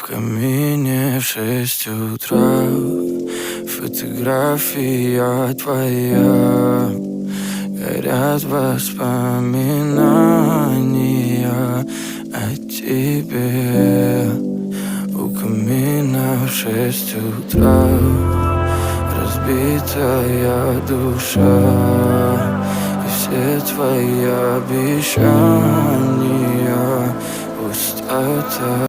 камине в 6 утра фотография твоя. Горят воспоминания о тебе. У камина в 6 утра разбитая душа, и все твои обещания пустота.